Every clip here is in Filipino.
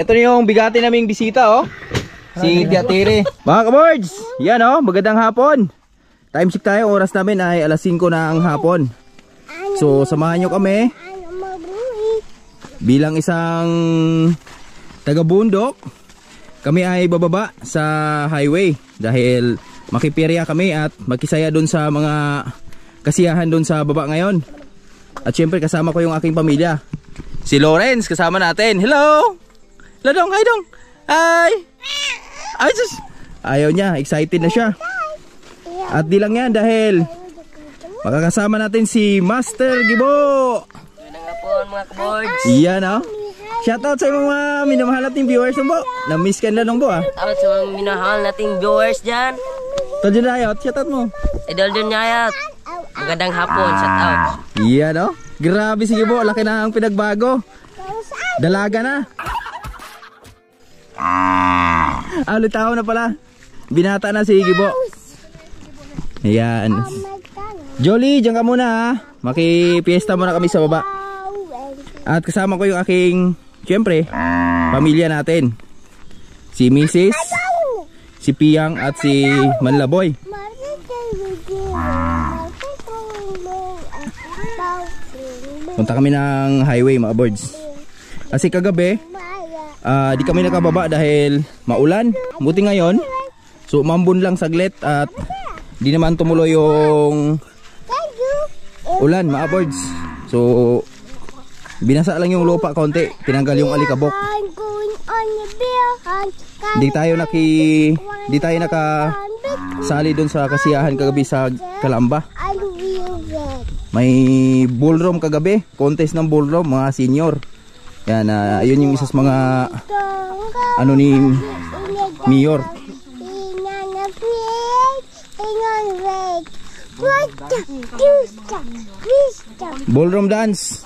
ito na yung bigati naming bisita, oh. Si Tia Tere. Mga kabords, yan oh, magandang hapon. Time check tayo, oras namin ay alas 5 na ang hapon. So samahan nyo kami bilang isang taga-bundok. Kami ay bababa sa highway dahil makipirya kami at makisaya doon sa mga kasiyahan doon sa baba ngayon. At syempre kasama ko yung aking pamilya. Si Lawrence kasama natin. Hello! Hello dong, hi dong. Hi! Ay, sus! Ayaw niya, excited na siya. At di lang yan dahil makakasama natin si Master Gibo. Yan nga po mga kabords. Iyan oh. Shoutout sa mga minamahal nating viewers mo. Na-miss ka na lang po ah. Shoutout sa mga minahal nating viewers dyan. Tadyo na ayot, shoutout mo. Idol dun nyayat. Magandang hapon, shoutout. Iyan oh. Grabe si Gibo, laki na ang pinagbago. Dalaga na. Alitaw na pala. Binata na si Gibo. Ayan. Jolly, dyan ka muna ha. Makipiesta muna kami sa baba. At kasama ko yung aking, syempre, pamilya natin. Si Mrs., si Piyang at si Manlaboy. Punta kami ng highway mga boards. Kasi kagabi di kami nakababa dahil maulan. Buti ngayon so umambon lang saglit at di naman tumuloy yung ulan mga boards. So binasa lang yung lupa konti, tinanggal yung alikabok. Di tayo nakasali doon sa kasiyahan kagabi sa Calamba. May ballroom kagabi, contest ng ballroom mga senior. Yan, yun yung isa sa mga ano ni Mayor. Ballroom dance.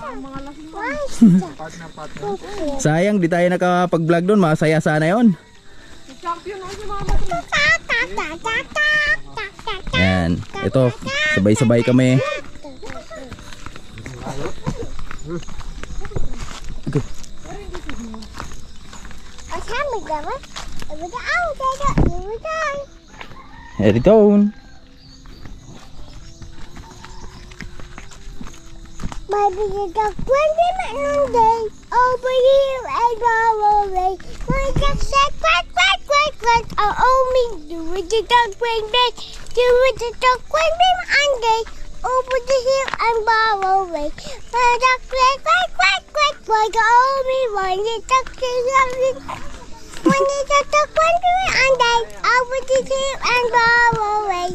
Sayang di tayo nakapag-vlog doon, masaya sana yon. Yan, ito sabay-sabay kami. Head it on. Baby, you got plenty of day over here and all away. My duck said quack, quack, quack, quack. Oh, me do it, you got plenty. Do it, you got plenty of day over the hill and all away. My duck said quack, quack, quack, quack. Oh, me, when you duck is when you duck plenty of day over the hill and all away.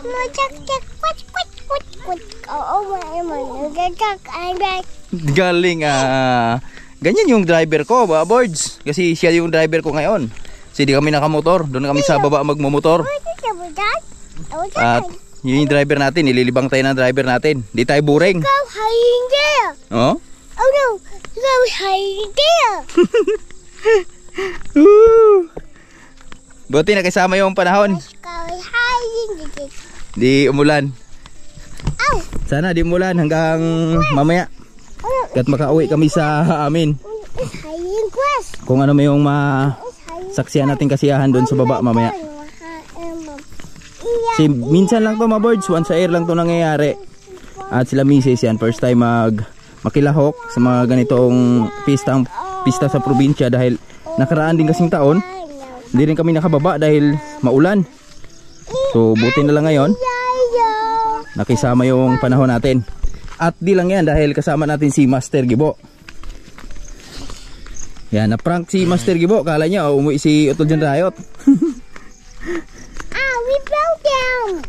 My duck said quack, quack, quack, quack. Oh, Galing ganyan yung driver ko ba boards. Kasi siya yung driver ko ngayon. Kasi di kami nakamotor. Doon kami sa baba magmumotor. At yun yung driver natin. Nililibang tayo ng driver natin. Di tayo buring. Go hiding there. Oh? Oh no. Go hiding there. Buti nakisama yung panahon. Go hiding there. Di umulan. Sana di umulan hanggang mamaya. At makauwi kami sa amin. Kung ano may yung masaksihan natin kasiyahan doon sa baba mamaya. Minsan lang to mga birds, once a year lang to nangyayari. At sila misis yan, first time makilahok sa mga ganitong pista sa probinsya. Dahil nakaraan din kasing taon hindi rin kami nakababa dahil maulan. So buti na lang ngayon nakisama yung panahon natin. At di lang yan dahil kasama natin si Master Gibo. Yan, na-prank si Master Gibo. Kala niya umuwi si Utol Jan Riot. We broke down.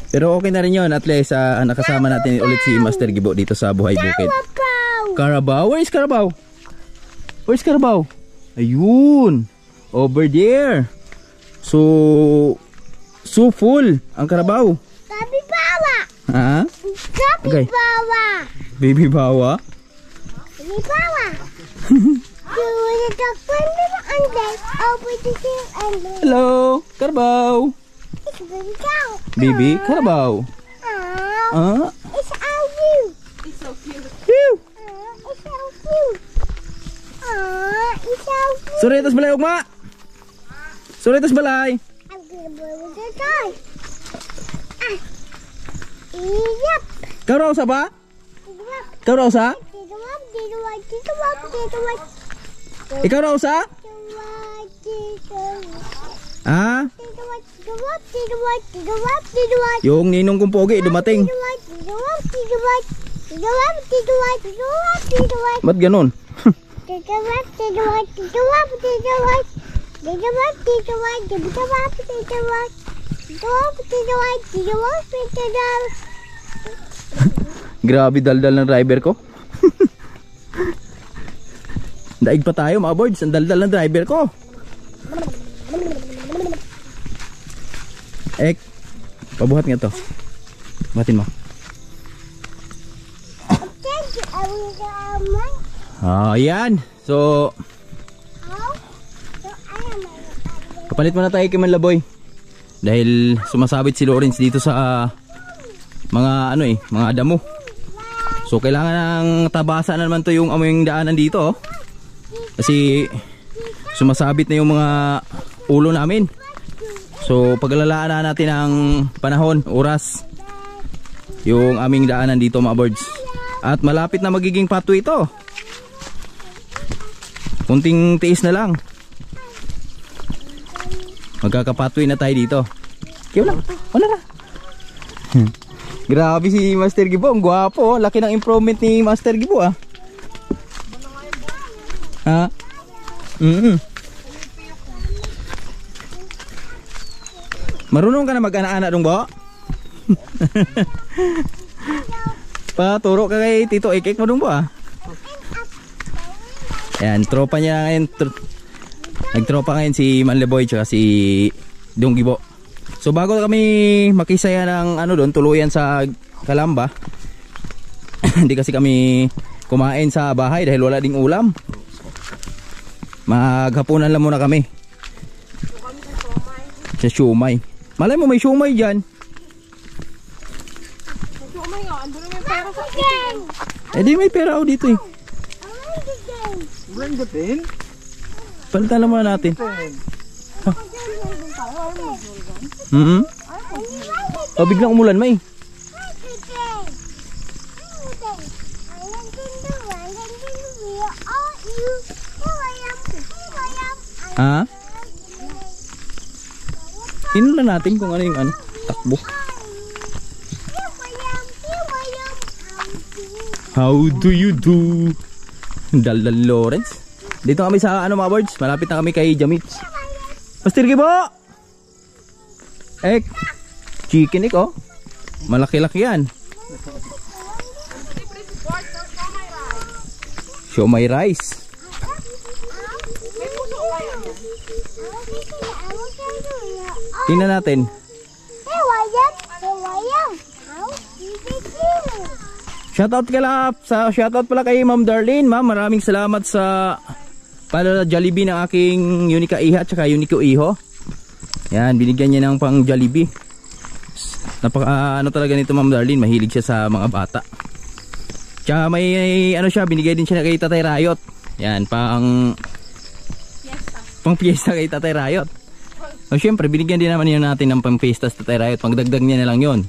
Pero okay na rin yun. At least nakasama natin ulit si Master Gibo dito sa Buhay Bukid. Carabao? Where is Carabao? Where's Carabao? Ayun, over there. So full ang Carabao. Kapibawa. Ha? Kapibawa. Baby bawa? Kapibawa. Hello, Carabao. It's baby cow. Baby Carabao. It's all you. It's so cute. Phew. It's so cute. It's so cute. Suritas balay ugma. Suritas balay. I'm gonna blow the toy. Yep. Kau raw sa ba? Didawap, Kau raw sa? didawap, didawap, didawap, didawap. Ikaw raw sa? Didawap, didawap. Ah, Didawap, didawap, didawap, didawap, didawap. yung ninong kong pogi dumating. Didawap, didawap, didawap. Didawap, didawap, didawap, didawap. Ba't ganun? Didawap, didawap, didawap, didawap. Didawap, didawap, didawap, didawap. Didawap, didawap, didawap, didawap. Grabe daldal ng driver ko. Daig pa tayo mga boards. Ang daldal ng driver ko. Pabuhat nga to. Batin mo. Thank you, I will go on my Ayan. So, house. So I am a kapalit muna tayo kay Manlaboy. Dahil sumasabit si Lawrence dito sa mga mga damo. So kailangan ng tabasa na naman to yung amoy daanan dito. Kasi sumasabit na yung mga ulo namin. So paglalaan na natin ang panahon, oras, yung aming daanan dito mga birds. At malapit na magiging pato ito. Kunting tiis na lang. Magkakapatoy na tayo dito. Kaya wala na. Grabe si Master Gibo, ang gwapo. Laki ng improvement ni Master Gibo ah. Ha? Marunong ka na mag-ana-ana dong bo? Paturo ka kay Tito Ikik mo dong bo ah. Ayan, tropa niya ngayon. Nagtropa ngayon si Manleboy tsaka si Dong Gibo. So bago kami makisaya ng doon, tuluyan sa Kalamba. Hindi kasi kami kumain sa bahay dahil wala ding ulam. Maghapunan lang muna kami. Sa siumay. Malay mo may siumay dyan. Siumay nga, andun naman yung pera sa akin. Eh di may pera ako dito eh. Bring the pin. Palitan lang muna natin. Oh, biglang umulan may. Ha? Tingnan lang natin kung ano yung takbo. How do you do? Daldal Lawrence. Dito kami sa mga birds. Malapit na kami kay Jamits. Master Gibo! Chicken oh. Malaki-laki yan. Siomay rice. Tingnan natin. Shoutout pala kay Ma'am Darlene. Ma'am, maraming salamat sa para Jollibee ng aking Unica Iha at saka Unico Iho. Yan, binigyan niya ng pang Jollibee. Napaka talaga nito Ma'am Darlene, mahilig siya sa mga bata. Tsaka may binigay din siya kay Tatay Rayot. Yan, pang piyesta kay Tatay Rayot. So syempre, binigyan din naman yun natin ng pang piyesta sa Tatay Rayot. Pagdagdag niya na lang yon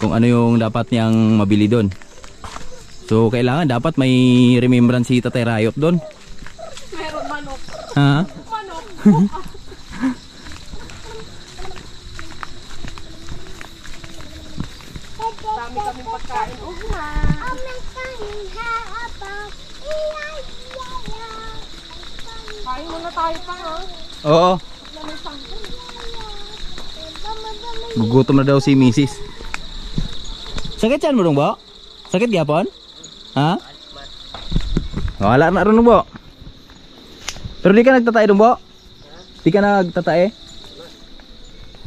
kung ano yung dapat niyang mabili doon. So kailangan dapat may remembrance si Tatay Rayot doon. Meron manok. Ha? Manok. Dami kaming pagkain. Kain muna tayo pa ha. Oo. Gugutom na daw si Mrs. Sakit yan mo dong bo? Sakit gyapon? Ha? Wala na ron bo. Pero di ka nagtatae dong bo? Di ka nagtatae?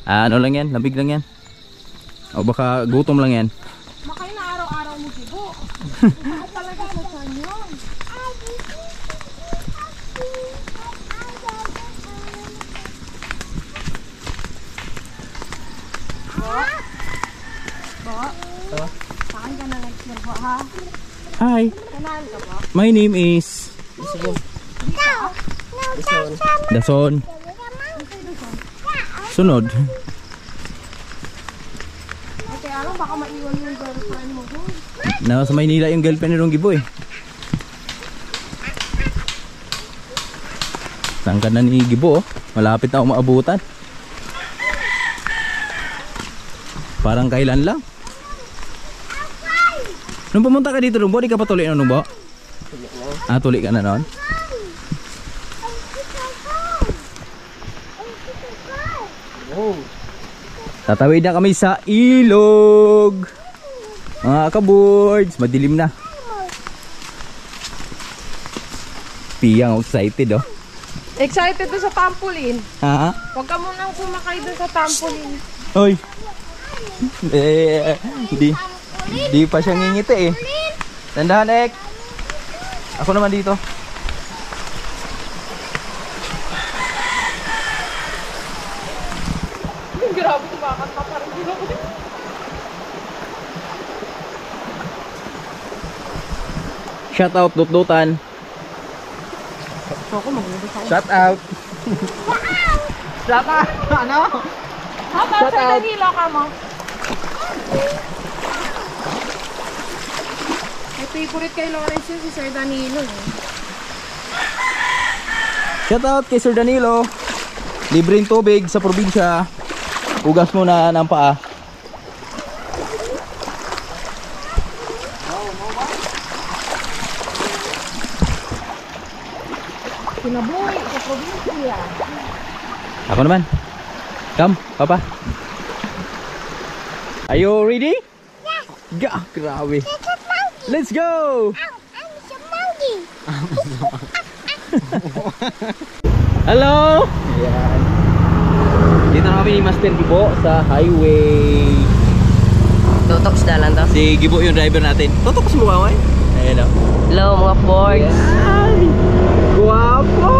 Ano lang yan? Labig lang yan. O baka gutom lang yan. Makain na araw-araw mo sibo. Bakit talaga sa sanyo? Bo? Saan ka na nag-sirbo ha? Hi. Sanahan ka ba? My name is... No, Dason. Sunod. Okay, ano, baka maiwan yung girlfriend mo doon. Nasa Maynila yung girlfriend ni Rong Gibo eh. Saan ka na ni Gibo oh? Malapit na umaabutan. Parang kailan lang. Nung pumunta ka dito Rongbo, di ka pa tuli na Rongbo? Ah, tuli ka na noon? Tatawid na kami sa ilog. Mga kaboards, madilim na. Piyang excited oh. Excited doon sa trampoline. Ha? Huwag ka munang sumakay doon sa trampoline. Oy. Di pa siya ngingiti eh. Tandahan Ek. Ako naman dito. Grabe, kumakanta pa rin ako. Shout out Dutdutan. Ako, mag-uubos ako. Shout out. Shout out! Ano? Shout out! Danilo ka mo. May favorite kay Lawrence yun, si Sir Danilo. Eh. Shout out kay Sir Danilo. Libreng tubig sa probinsya. Ugas muna ng paa. Kinabuhi sa probinsya. Ako naman. Come, Papa. Are you ready? Yes. Gah, grabe. It's a monkey. Let's go! I'm a monkey. Hello! Ayan. Dito na kami ni Master Gibo sa highway. Tutok sa dalan to. Si Gibo yung driver natin. Tutok sa mukha ko eh. Ayan o. Hello mga boys. Ay! Guwapo!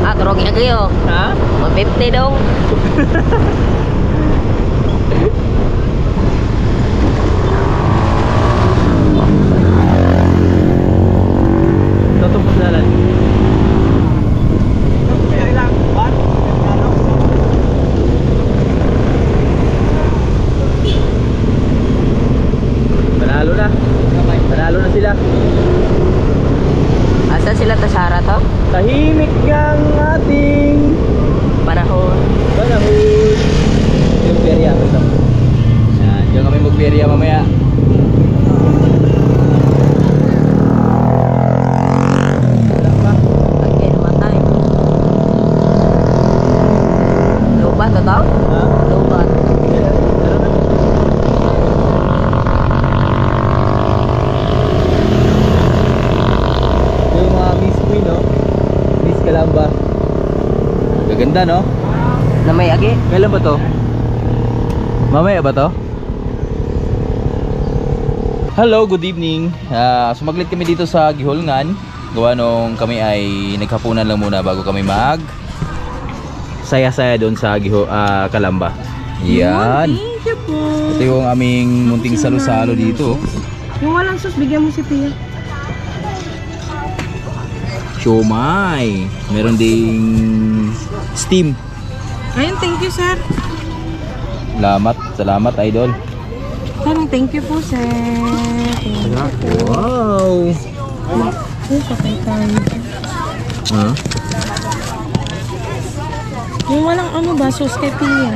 Ah, turog na kayo. Ha? 150 dong. Tutok sa dalan. Panalo na. Panalo na sila. Asa sila tasara to? Tahimik ng ating Panahon. panahon. Yung perya ito. Yan, diyan kami magperya mamaya. Wala pa. Okay, namatay. Lupa to to? Ha? Lupa. Ito yung mga Miss Queen, no? Miss Calamba. Gaganda, no? Na may agi. Kailan ba to? Mamaya ba to? Hello, good evening. Sumaglit kami dito sa Gihulngan. Gawa nung kami ay naghapunan lang muna bago kami mag saya-saya doon sa Calamba. Yan. Thank you po. Ito yung aming munting salo-salo dito. Yung walang sus, bigyan mo si Pia. Siomay. Meron ding steam. Ayun, thank you, sir. Salamat idol. Parang thank you po, sir. Wow. Oh, patay tayo. Ha? Yung walang ano ba, sus kay Pia.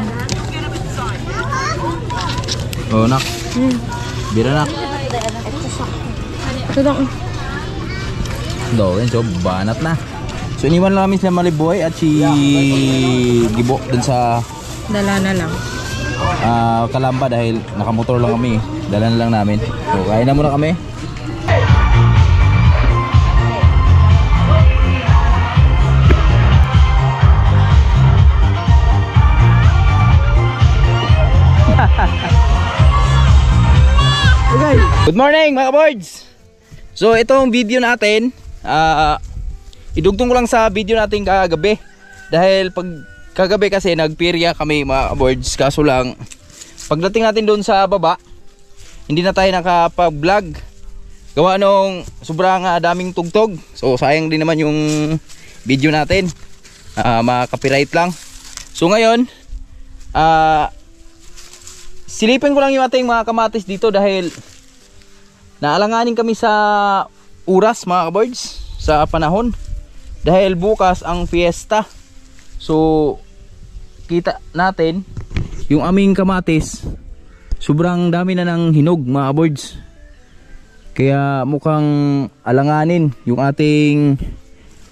Oh, nak. Bira nak. Ito lang. Doon, so banat na. So iniwan lang namin si Maliboy at si Gibo dun sa Dala na lang. Calamba dahil nakamotor lang kami. Dala na lang namin. So kain na muna kami. Okay. Good morning mga boards. So itong video natin, idugtong ko lang sa video natin kagabi. Dahil pag kagabi kasi nagpirya kami mga boards, kaso lang pagdating natin doon sa baba, hindi na tayo nakapag-vlog. Gawa nung sobrang daming tugtog. So sayang din naman yung video natin. Maka-copyright lang. So ngayon, silipin ko lang yung ating mga kamatis dito dahil naalanganin kami sa oras mga kaboards, sa panahon. Dahil bukas ang fiesta. So kita natin yung aming kamatis, sobrang dami na ng hinog mga kaboards. Kaya mukhang alanganin yung ating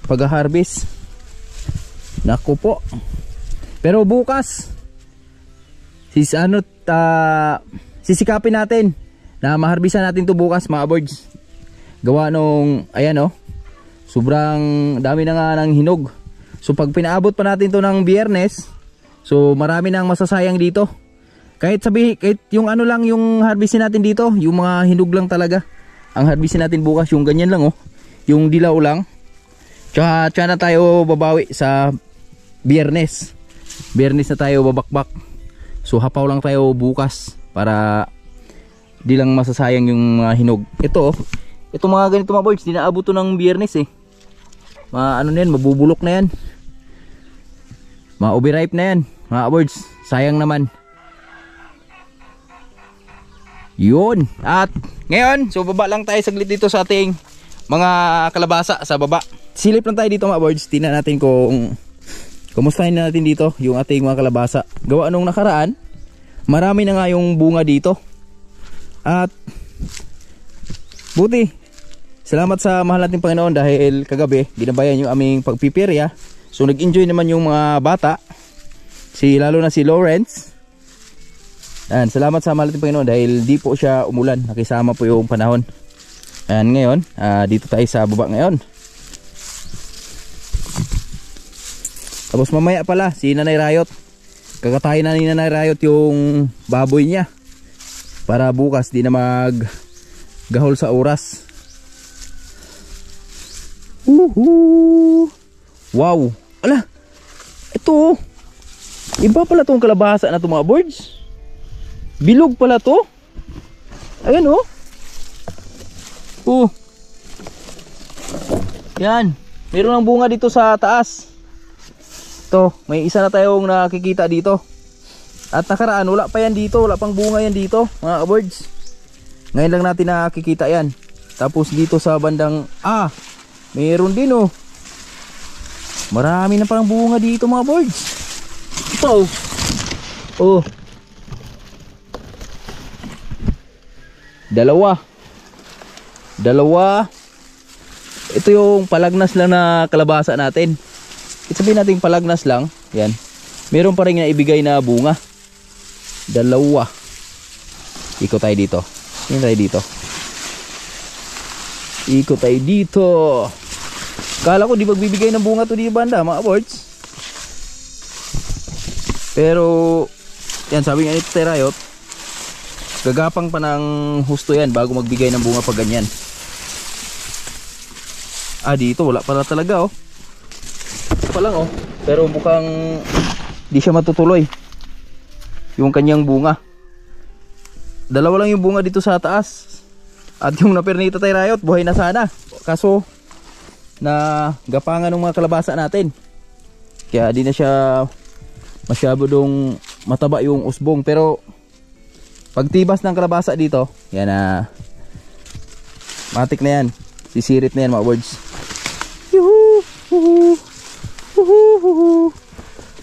pag-harvest. Naku po. Pero bukas sisikapin natin na maharbisan natin to bukas mga kaboards. Gawa nung ayan sobrang dami na nga ng hinog. So pag pinaabot pa natin to ng Biyernes, so marami nang masasayang dito. Kahit yung lang yung harvestin natin dito, yung mga hinog lang talaga. Ang harvestin natin bukas yung ganyan lang yung dilaw lang. Tsaka na tayo babawi sa Biyernes. Biyernes na tayo babakbak. So hapaw lang tayo bukas para di lang masasayang yung mga hinog. Ito mga ganito mga boys, di naabot to ng Biyernes na yan, mabubulok na yan. Ma-overripe na yan mga boys. Sayang naman. Yun. At ngayon, so baba lang tayo saglit dito sa ating mga kalabasa sa baba. Silip lang tayo dito mga boys. Tingnan natin kung kumustahin natin dito yung ating mga kalabasa. Gawa nung nakaraan, marami na nga yung bunga dito. At buti, salamat sa mahal nating Panginoon dahil kagabi ginabayan yung aming pagpipirya. So nag-enjoy naman yung mga bata, lalo na si Lawrence. Ayan, salamat sa mahal nating Panginoon dahil di po siya umulan, nakisama po yung panahon. Ayan, ngayon dito tayo sa baba ngayon. Tapos mamaya pala si Nanay Rayot, kakatayin na ni Nanay Rayot yung baboy niya para bukas di na maggahol sa oras. Wow, ala, ito iba pala tong kalabasa na to mga birds. Bilog pala to. Ayan yan, meron ng bunga dito sa taas. Ito, may isa na tayong nakikita dito. At nakaraan wala pa yan dito, wala pang bunga yan dito mga birds. Ngayon lang natin nakikita yan. Tapos dito sa bandang meron din marami na parang bunga dito mga birds. Ito Dalawa. Ito yung palagnas lang na kalabasa natin. Sabihin natin palagnas lang. Yan. Meron pa rin na ibigay na bunga. Dalawa. Ikot tayo dito. Ikot tayo dito. Kala ko di magbibigay ng bunga to di banda mga birds. Pero yan, sabi nga ni Terayot, gagapang pa ng husto yan bago magbigay ng bunga pag ganyan. Dito wala pala talaga ito pa lang pero mukhang di siya matutuloy yung kanyang bunga. Dalawa lang yung bunga dito sa taas. At yung napernita tayo Rayot, buhay na sana. Kaso na gapangan ng mga kalabasa natin. Kaya di na siya masyadong mataba yung usbong. Pero pagtibas ng kalabasa dito, yan matik na yan. Sisirit na yan mga birds.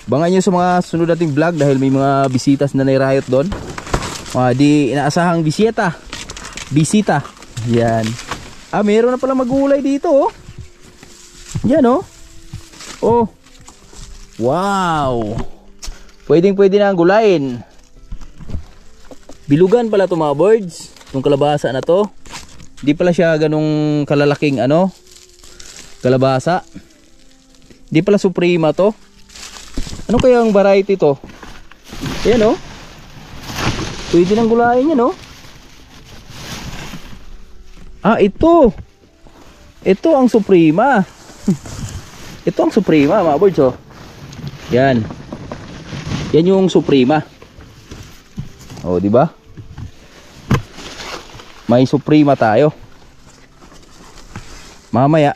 Bangan nyo sa mga sunod nating vlog dahil may mga bisitas na Rayot doon. Di inaasahang bisita. Yan. Meron na pala magulay dito Yan wow. Pwede na ang gulayin. Bilugan pala to mga birds. Itong kalabasa na to. Di pala siya ganong kalalaking kalabasa. Di pala suprema to. Ano kaya ang variety to? Ayan pwede nang gulayin yan ito ang suprema. Ito ang suprema mga birds Yan yung suprema. Di ba? May suprema tayo. mamaya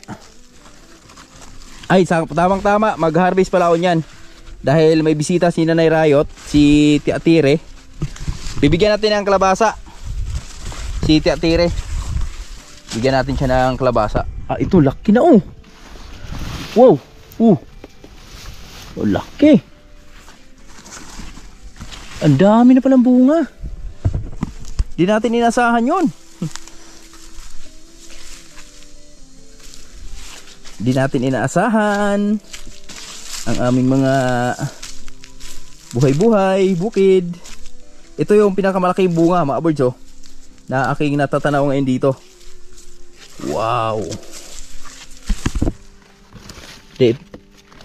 ay tamang tama, mag-harvest pala ako niyan dahil may bisita si Nanay Rayot, si Tia Tire. Bibigyan natin ng kalabasa si Tia Tire, bigyan natin siya ng kalabasa. Ito laki na oh. Wow, laki. Ang dami na palang bunga. Di natin inasahan yun. Di natin inaasahan ang aming mga buhay-buhay, bukid. Ito yung pinakamalaking bunga mga birds oh, na aking natatanaw ngayon dito. Wow.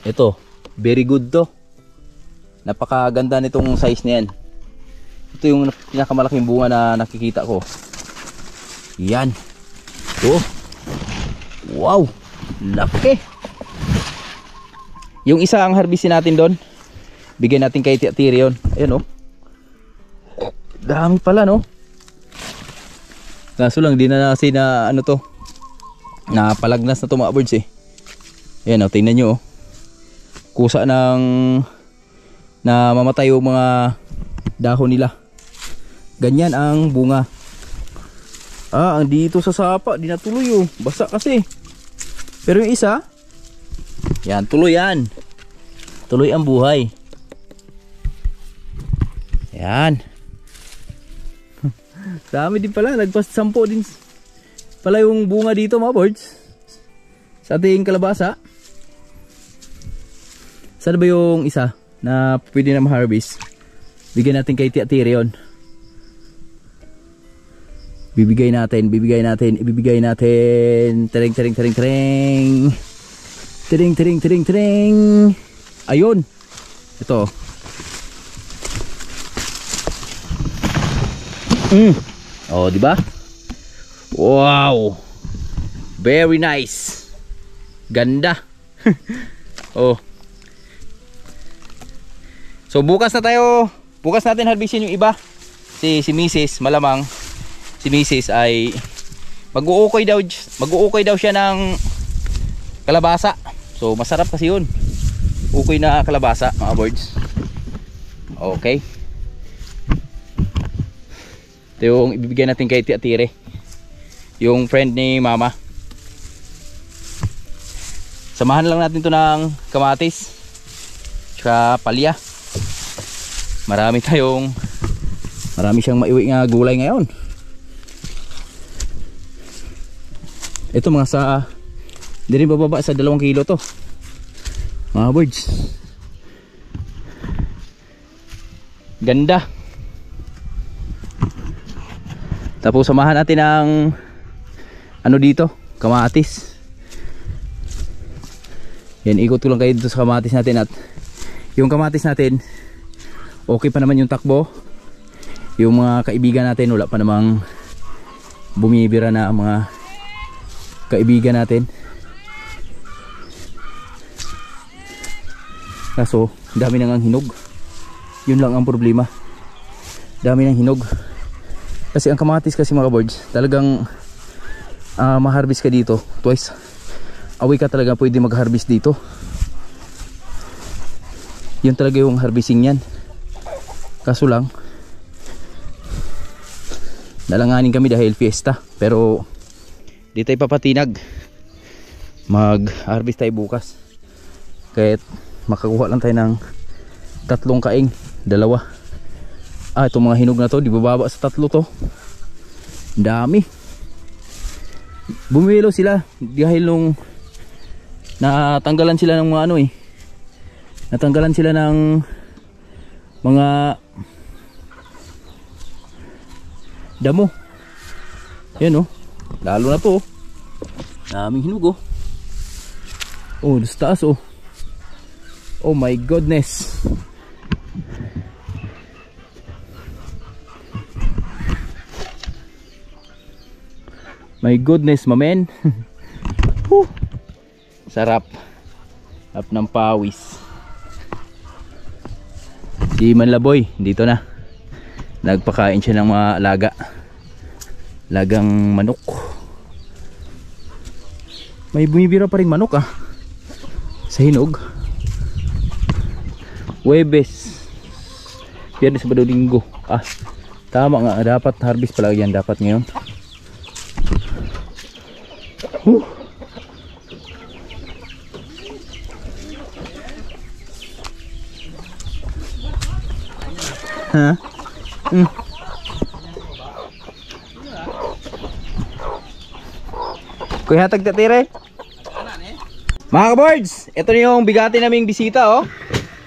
Ito, very good to. Napakaganda nitong size na yan. Ito yung pinakamalaking bunga na nakikita ko. Yan. Ito. Wow. Laki. Yung isa ang harvestin natin doon. Bigyan natin kay Tia Tire yun. Ayan oh. Dami pala no. Kaso lang di na nasi na ano to. Napalagnas na to mga birds eh. Ayan oh, tingnan nyo oh. Kusa ng na mamatay yung mga dahon nila. Ganyan ang bunga. Ang dito sa sapa di natuloy oh. Basa kasi. Pero yung isa, yan tuloy yan. Tuloy ang buhay. Yan. Dami din pala. Nagpas 10 din pala yung bunga dito mga birds. Sa ating kalabasa. Saan ba yung isa na pwede na ma-harvest? Bigyan natin kay Tia Tire yun. Ibibigay natin. Tering. Ayun. Ito. Oh, di ba? Wow. Very nice. Ganda. Oh. So bukas natin harvestin yung iba. Si Mrs. malamang si Mrs. ay mag-uukoy daw siya ng kalabasa. So masarap kasi yun. Ukoy na kalabasa mga birds. Okay. Ito yung ibibigay natin kay Tia Tire, yung friend ni Mama. Samahan lang natin to ng kamatis tsaka palya. Marami siyang maiwi nga gulay ngayon. Ito mga sa hindi rin bababa sa 2 kilo to mga birds. Ganda. Tapos samahan natin ng ano dito, kamatis. Yan, ikot ko lang kayo dito sa kamatis natin. At yung kamatis natin okay pa naman yung takbo. Yung mga kaibigan natin wala pa namang bumibira na ang mga kaibigan natin. Kaso dami nang ang hinog. Yun lang ang problema. Dami ng hinog. Kasi ang kamatis kasi mga birds, talagang ma-harvest ka dito twice a week ka talaga pwede mag-harvest dito. Yun talaga yung harvesting yan. Kaso lang nalanganin kami dahil fiesta. Pero di tayo papatinag. Mag-harvest tayo bukas. Kahit makakuha lang tayo ng 3 kaing, 2. Itong mga hinog na to, di bababa sa 3 to. Dami. Bumilo sila dahil nung natanggalan sila ng mga ano natanggalan sila ng mga damo. Yan lalo na to daming hinog sa taas oh my goodness. My goodness mamen. Sarap ng pawis. Si Manlaboy dito na, nagpakain siya ng mga lagang manok. May bumibira pa rin manok ah. Sa hinog. Huwebes. Biyernes, Sabado, Linggo. Ah, tama nga. Dapat harvest pala yan. Dapat ngayon. Ha? Kuya hatag tatire. Mga ka-birds, ito na yung bigati naming bisita oh.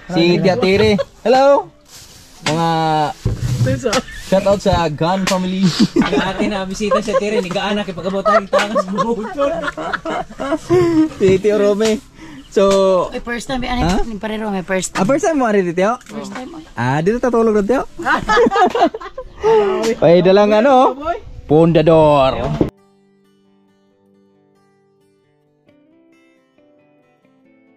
Si Tiatire. Hello. Mga shout out sa Gun family. Ate na bisita siya tire ni gaanak ipagabot ang tangas buhol. Si Tio Rome. So, First time, Ha? ni parero, may first time. first time mo ari Tio? First time, Dito tatulog na Tio. Ay, dalang ano, pondador.